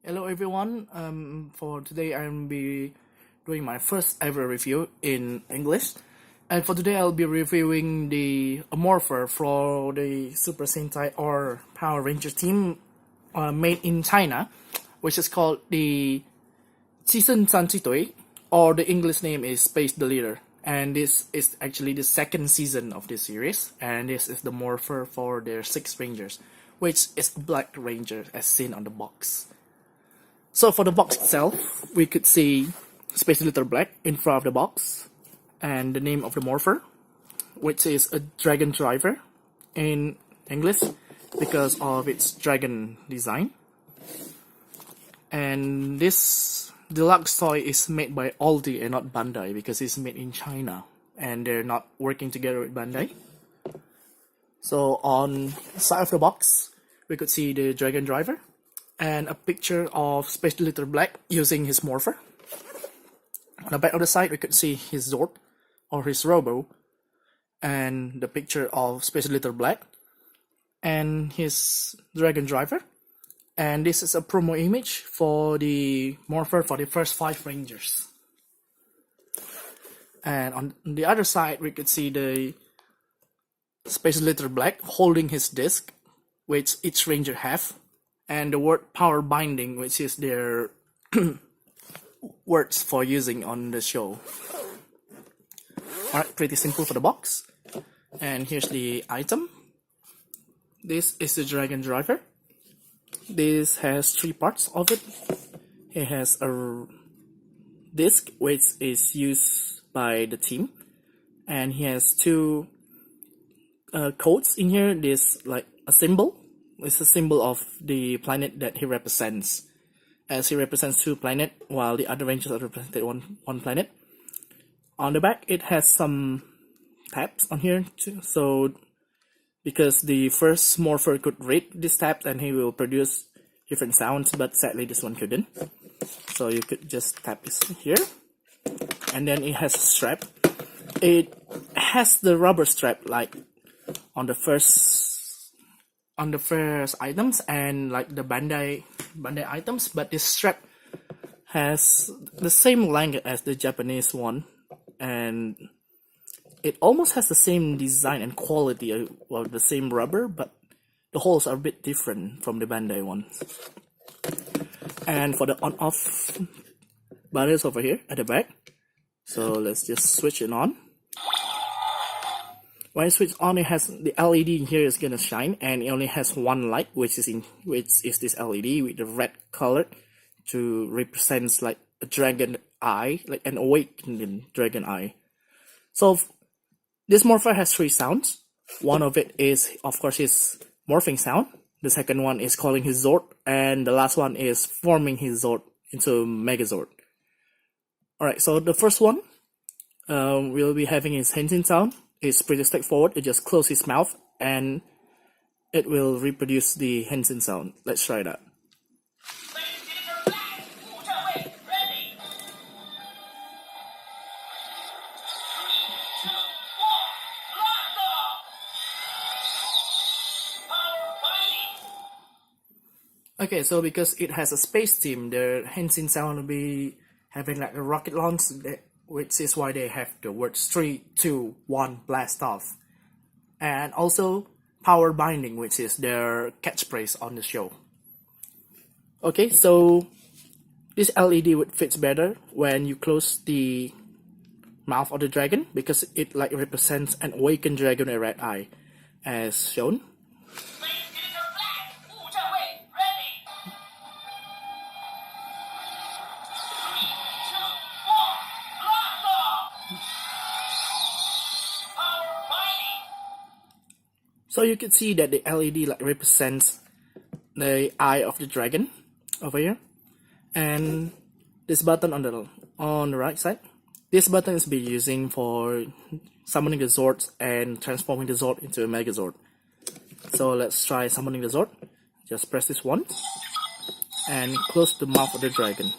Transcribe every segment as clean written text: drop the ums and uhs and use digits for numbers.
Hello everyone. For today I'll be doing my first ever review in English, and for today I'll be reviewing the Morpher for the Super Sentai or Power Ranger team made in China, which is called the Season Sanchitui, or the English name is Space the Leader. And this is actually the second season of this series, and this is the Morpher for their 6 Rangers, which is a Black Ranger as seen on the box. So for the box itself, we could see Space Little Black in front of the box, and the name of the Morpher, which is a dragon driver in English because of its dragon design. And this deluxe toy is made by Aldi and not Bandai because it's made in China and they're not working together with Bandai. So on the side of the box, we could see the dragon driver and a picture of Space Little Black using his Morpher. On the back of the side, we could see his Zord or his Robo, and the picture of Space Little Black and his Dragon Driver. And this is a promo image for the Morpher for the first 5 Rangers. And on the other side, we could see the Space Little Black holding his disc, which each Ranger have, and the word power binding, which is their words for using on the show. Alright, pretty simple for the box. And here's the item. This is the Dragon Driver. This has 3 parts of it. It has a disc, which is used by the team. And he has 2 codes in here. This like a symbol. It's a symbol of the planet that he represents, as he represents 2 planets while the other Rangers are represented one planet. On the back, it has some tabs on here too, so because the first Morpher could read this tab and he will produce different sounds, but sadly this one couldn't. So you could just tap this here, and then it has a strap. It has the rubber strap like on the first items and like the Bandai items, but this strap has the same length as the Japanese one, and it almost has the same design and quality of the same rubber, but the holes are a bit different from the Bandai one. And for the on-off buttons over here at the back, so let's just switch it on. When I switch on, it has the LED in here is gonna shine, and it only has one light, which is this LED with the red color to represents like a dragon eye, like an awakening dragon eye. So this Morpher has 3 sounds. One of it is, of course, his morphing sound. The second one is calling his Zord, and the last one is forming his Zord into Megazord. Alright, so the first one, we'll be having his henshin sound. It's pretty straightforward. It just closes his mouth and it will reproduce the henshin sound. Let's try that. Okay, so because it has a space theme, the henshin sound will be having like a rocket launch, which is why they have the words 3, 2, 1, blast off. And also power binding, which is their catchphrase on the show. Okay, so this LED would fit better when you close the mouth of the dragon, because it like represents an awakened dragon with a red eye, as shown. So you can see that the LED like represents the eye of the dragon over here, and this button on the right side. This button is being using for summoning the Zords and transforming the Zord into a Megazord. So let's try summoning the Zord. Just press this once and close the mouth of the dragon.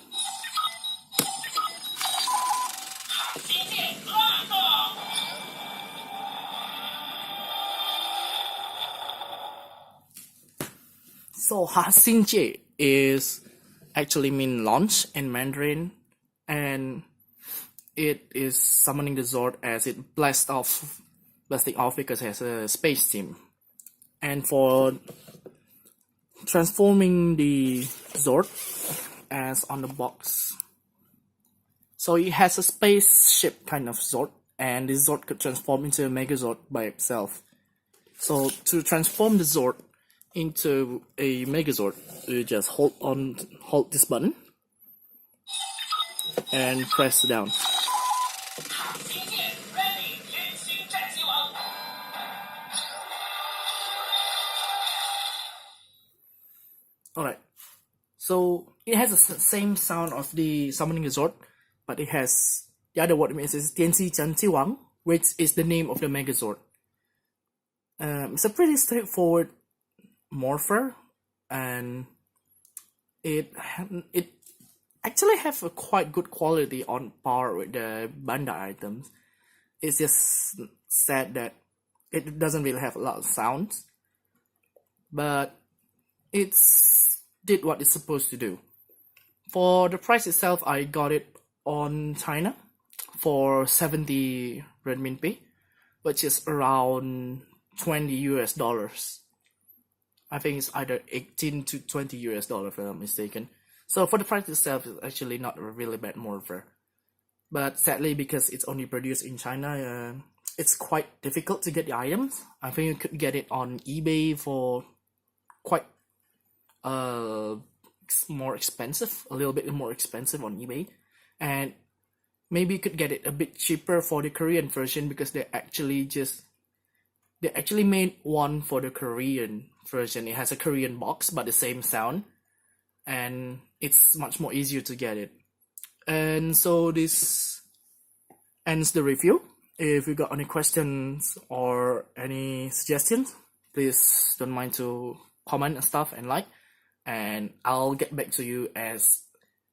So Ha Xin Jie is actually mean launch in Mandarin, and it is summoning the Zord as it blasting off because it has a space team. And for transforming the Zord, as on the box, so it has a spaceship kind of Zord, and this Zord could transform into a Megazord by itself. So to transform the Zord into a Megazord, you just hold this button and press down. Alright, so it has the same sound of the summoning Zord, but it has the other word it means is Tianxi Chen Wang, which is the name of the Megazord. It's a pretty straightforward morpher, and it actually have a quite good quality on par with the Bandai items. It's just sad that it doesn't really have a lot of sounds, but it's did what it's supposed to do. For the price itself, I got it on China for 70 renminbi, which is around 20 US dollars. I think it's either 18 to 20 US dollars if I'm not mistaken. So for the price itself, it's actually not a really bad morpher. But sadly, because it's only produced in China, it's quite difficult to get the items. I think you could get it on eBay for quite more expensive, a little bit more expensive on eBay, and maybe you could get it a bit cheaper for the Korean version because they actually made one for the Korean version. It has a Korean box but the same sound, and it's much more easier to get it. And so this ends the review. If you got any questions or any suggestions, please don't mind to comment and stuff and like, and I'll get back to you as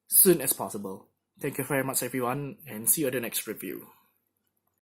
soon as possible. Thank you very much everyone, and see you at the next review.